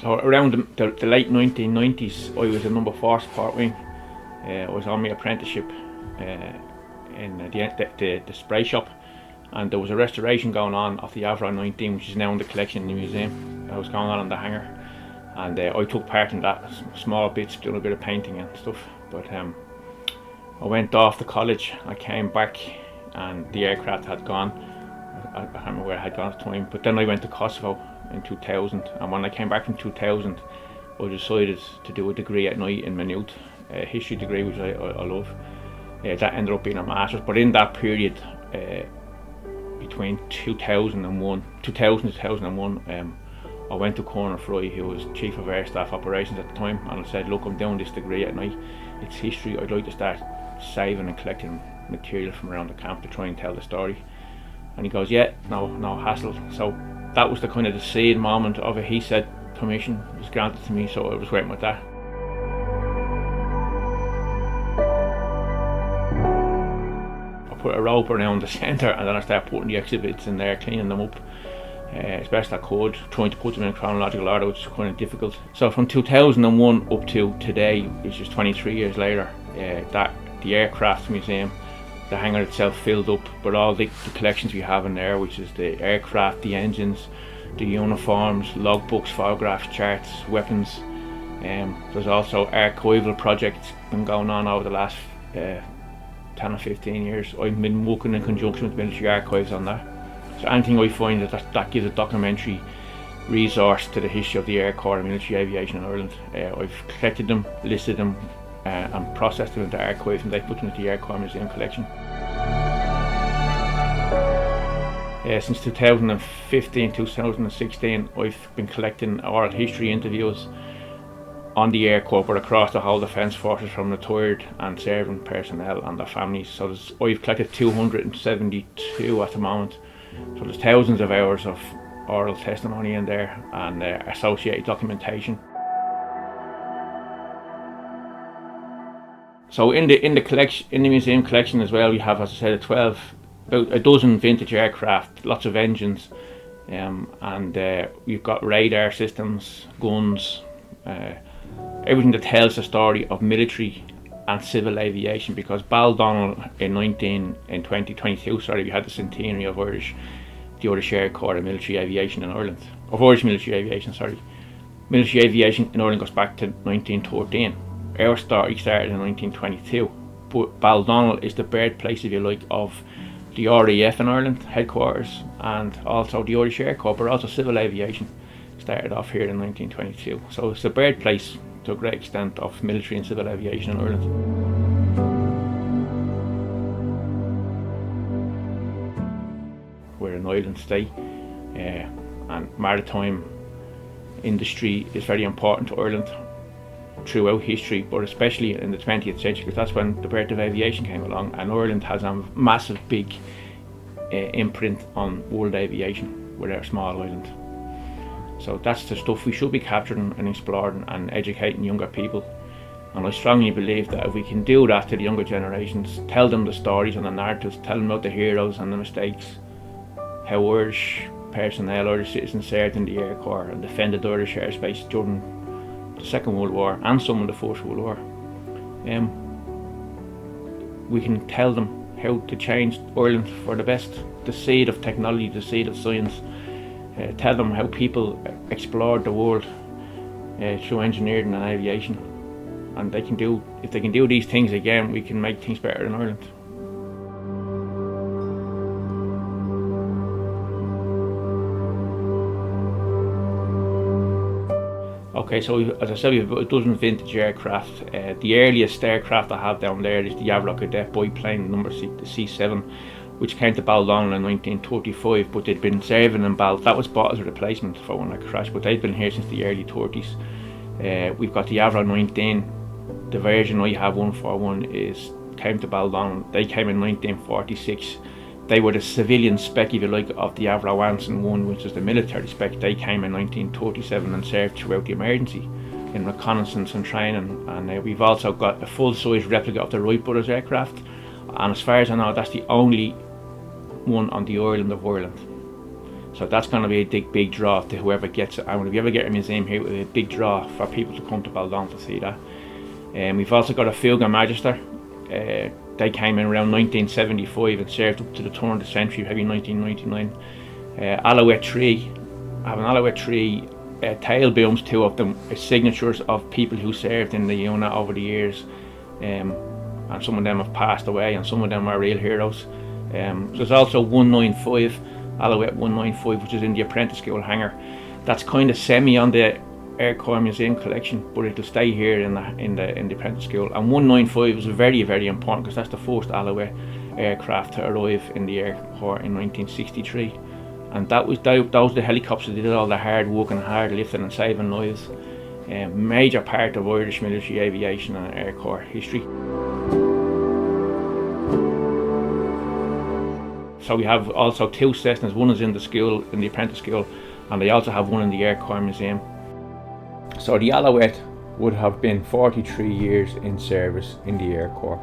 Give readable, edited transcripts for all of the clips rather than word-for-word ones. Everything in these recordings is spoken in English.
So around the late 1990s, I was a number 4 support wing. I was on my apprenticeship in the spray shop, and there was a restoration going on of the Avro 19, which is now in the collection in the museum. It was going on in the hangar, and I took part in that, small bits, doing a bit of painting and stuff. But I went off to college. I came back, and the aircraft had gone. I can't remember where I had gone at the time, but then I went to Kosovo in 2000, and when I came back in 2000, I decided to do a degree at night in Maynooth, a history degree, which I love. That ended up being a master's, but in that period, between 2000 to 2001, I went to Corner Fry, who was Chief of Air Staff Operations at the time, and I said, look, I'm doing this degree at night, it's history, I'd like to start saving and collecting material from around the camp to try and tell the story. And he goes, yeah, no hassle. So that was the kind of the seed moment of it. He said permission was granted to me, so I was waiting with that. I put a rope around the centre, and then I started putting the exhibits in there, cleaning them up as best I could, trying to put them in chronological order, which is kind of difficult. So from 2001 up to today, which is 23 years later, the Aircraft Museum, the hangar itself filled up with all the collections we have in there, which is the aircraft, the engines, the uniforms, logbooks, photographs, charts, weapons. There's also archival projects been going on over the last 10 or 15 years. I've been working in conjunction with military archives on that. So anything I find that gives a documentary resource to the history of the Air Corps and military aviation in Ireland. I've collected them, listed them, and processed them into archives, and they put them into the Air Corps Museum collection. Since 2015, 2016, I've been collecting oral history interviews on the Air Corps, but across the whole Defence Forces, from retired and serving personnel and their families. So I've collected 272 at the moment. So there's thousands of hours of oral testimony in there, and associated documentation. So in the collection, in the museum collection as well, we have, as I said, about a dozen vintage aircraft, lots of engines, and we've got radar systems, guns, everything that tells the story of military and civil aviation. Because Baldonnel in 2022, we had the centenary of the Irish Air Corps and military aviation in Ireland, of Irish military aviation. Military aviation in Ireland goes back to 1913. Our story started in 1922, but Baldonnel is the birthplace, if you like, of the RAF in Ireland headquarters, and also the Irish Air Corps, but also civil aviation started off here in 1922. So it's the birthplace, to a great extent, of military and civil aviation in Ireland. We're an island state, and maritime industry is very important to Ireland throughout history, but especially in the 20th century, because that's when the birth of aviation came along, and Ireland has a massive big imprint on world aviation with our small island. So that's the stuff we should be capturing and exploring and educating younger people. And I strongly believe that if we can do that to the younger generations, tell them the stories and the narratives, tell them about the heroes and the mistakes, how Irish personnel, Irish citizens served in the Air Corps and defended Irish airspace during the Second World War and some of the First World War. We can tell them how to change Ireland for the best, the seed of technology, the seed of science. Tell them how people explored the world through engineering and aviation, and if they can do these things again, we can make things better in Ireland. Okay, so as I said, we have about a dozen vintage aircraft. The earliest aircraft I have down there is the Avro Cadet biplane number C7, which came to Baldonnel in 1935, but they'd been serving in Bal. That was bought as a replacement for one that crashed, but they'd been here since the early 30s. We've got the Avro 19. The version I have, 141, came to Baldonnel. They came in 1946. They were the civilian spec, if you like, of the Avro Anson 1, which is the military spec. They came in 1937 and served throughout the emergency in reconnaissance and training. And we've also got a full-size replica of the Wright brothers aircraft. And as far as I know, that's the only one on the island of Ireland. So that's going to be a big draw to whoever gets it. And if you ever get a museum here, it will be a big draw for people to come to Baldon to see that. We've also got a Fuga Magister. They came in around 1975 and served up to the turn of the century, maybe 1999. Alouette 3. I have an Alouette 3 tail booms, 2 of them, signatures of people who served in the unit over the years. And some of them have passed away, and some of them are real heroes. There's also 195, Alouette 195, which is in the apprentice school hangar. That's kind of semi on the Air Corps Museum collection, but it'll stay here in the apprentice school. And 195 is very, very important because that's the first Alouette aircraft to arrive in the Air Corps in 1963. And those the helicopters that did all the hard work and hard lifting and saving lives. Major part of Irish military aviation and Air Corps history. So we have also 2 Cessnas. One is in the school, in the apprentice school, and they also have one in the Air Corps Museum. So the Alouette would have been 43 years in service in the Air Corps.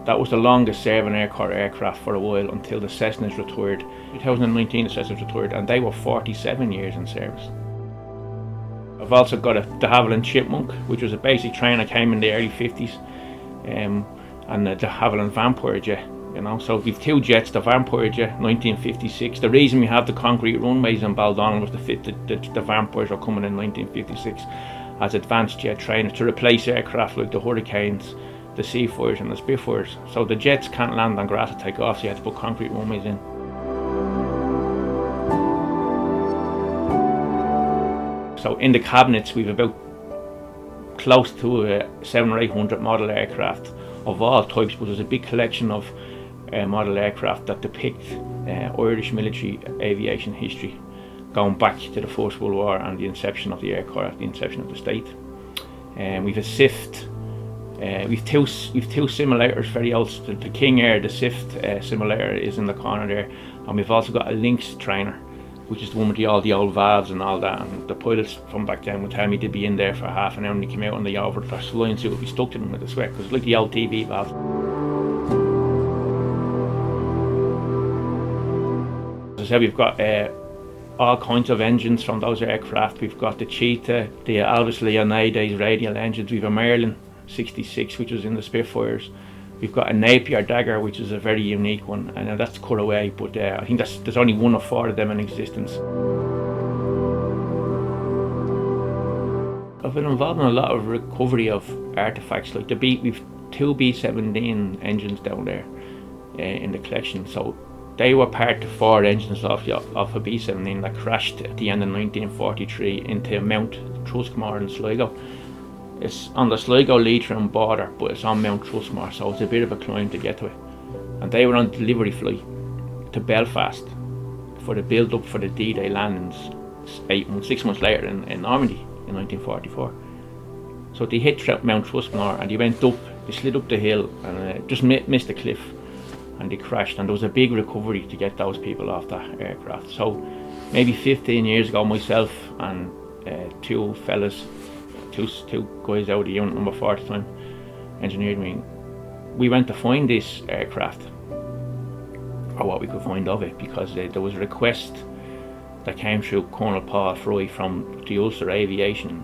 That was the longest serving Air Corps aircraft for a while until the Cessnas retired. In 2019 the Cessnas retired, and they were 47 years in service. I've also got the Havilland Chipmunk, which was a basic train that came in the early 50s, and the Havilland Vampire jet. You know, so we've 2 jets, the Vampire jet, 1956. The reason we have the concrete runways in Baldon was to fit the Vampires were coming in 1956 as advanced jet trainers to replace aircraft like the Hurricanes, the Seafires and the Spitfires. So the jets can't land on grass to take off, so you have to put concrete runways in. So in the cabinets we've about close to 700 or 800 model aircraft of all types, but there's a big collection of model aircraft that depict Irish military aviation history, going back to the First World War and the inception of the Air Corps, the inception of the state. We've a Sift. We've two simulators, very old. The King Air, the Sift simulator is in the corner there, and we've also got a Lynx trainer, which is the one with all the old valves and all that. And the pilots from back then would tell me they'd be in there for half an hour, and they came out and they over the line, so it would be stuck to them with the sweat, because it's like the old TV valves. As I said, we've got all kinds of engines from those aircraft. We've got the Cheetah, the Alvis Leonides radial engines. We've a Merlin 66, which was in the Spitfires. We've got a Napier Dagger, which is a very unique one, and that's cut away, but I think there's only 1 or 4 of them in existence. I've been involved in a lot of recovery of artefacts, like we've 2 B-17 engines down there in the collection. So they were part of 4 engines off a B-17 that crashed at the end of 1943 into Mount Trustmore in Sligo. It's on the Sligo-Leitrim border, but it's on Mount Trustmore, so it's a bit of a climb to get to it. And they were on delivery flight to Belfast for the build-up for the D-Day landings 6 months later in Normandy in 1944. So they hit Mount Trustmore and they went up, they slid up the hill and just missed the cliff, and they crashed, and there was a big recovery to get those people off that aircraft. So maybe 15 years ago, myself and 2 fellas, two guys out of the unit number 4 at the time, engineering wing, we went to find this aircraft, or what we could find of it, because there was a request that came through Colonel Paul Fry from the Ulster Aviation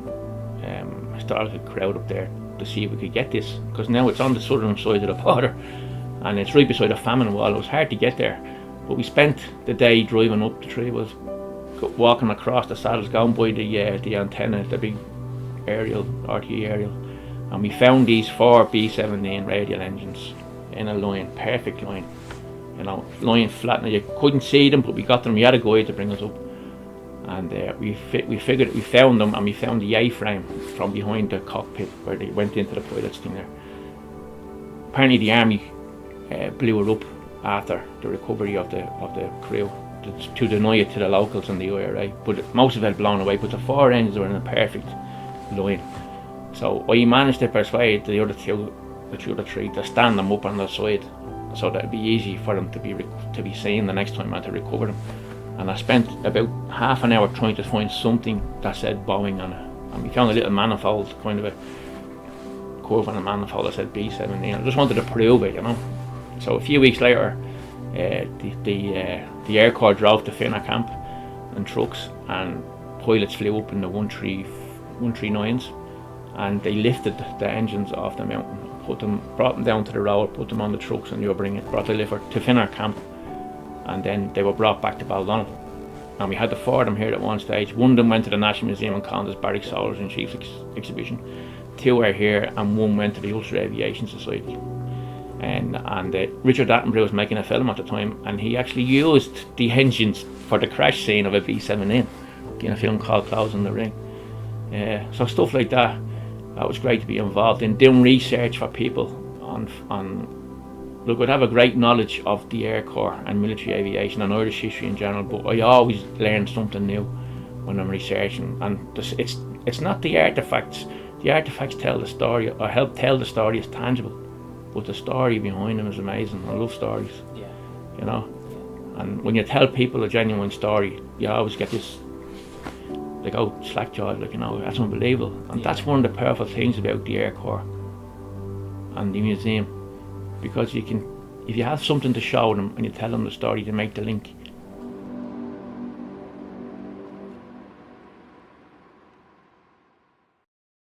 historical crowd up there to see if we could get this, because now it's on the southern side of the border and it's right beside a famine wall. It was hard to get there, but we spent the day driving up the tree, was walking across the saddles, going by the antenna, the big aerial, RTE aerial, and we found these 4 B-17 radial engines in a line, perfect line, you know, lying flat. Now you couldn't see them, but we got them. We had a guide to bring us up, and we figured we found them, and we found the A-frame from behind the cockpit where they went into the pilot's thing there. Apparently the army blew it up after the recovery of the crew to deny it to the locals and the IRA, but most of it had blown away. But the 4 engines were in a perfect line, so I managed to persuade the other 3 to stand them up on their side, so that it'd be easy for them to be seen the next time and to recover them. And I spent about half an hour trying to find something that said Boeing on it, and we found a little manifold, kind of a curve on a manifold that said B-17. I just wanted to prove it, you know. So a few weeks later, the Air Corps drove to Finna camp, and trucks, and pilots flew up in the 139s, and they lifted the engines off the mountain, brought them down to the road, put them on the trucks, and brought the liver to Finner camp, and then they were brought back to Baldonnel. And we had the four of them here at one stage. One of them went to the National Museum in Condas, Barrick Soldiers and Chiefs exhibition. Two are here, and one went to the Ulster Aviation Society. And Richard Attenborough was making a film at the time, and he actually used the engines for the crash scene of a B-7N in a film called Closing the Ring. So stuff like that was great to be involved in, doing research for people on look, I'd have a great knowledge of the Air Corps and military aviation and Irish history in general, but I always learn something new when I'm researching. And it's not the artefacts. The artefacts tell the story, or help tell the story is tangible, but the story behind them is amazing. I love stories. Yeah. You know? Yeah. And when you tell people a genuine story, you always get this, like, oh, slack-jawed, like, you know, that's unbelievable. And that's one of the powerful things about the Air Corps and the museum, because you can, if you have something to show them and you tell them the story, they make the link.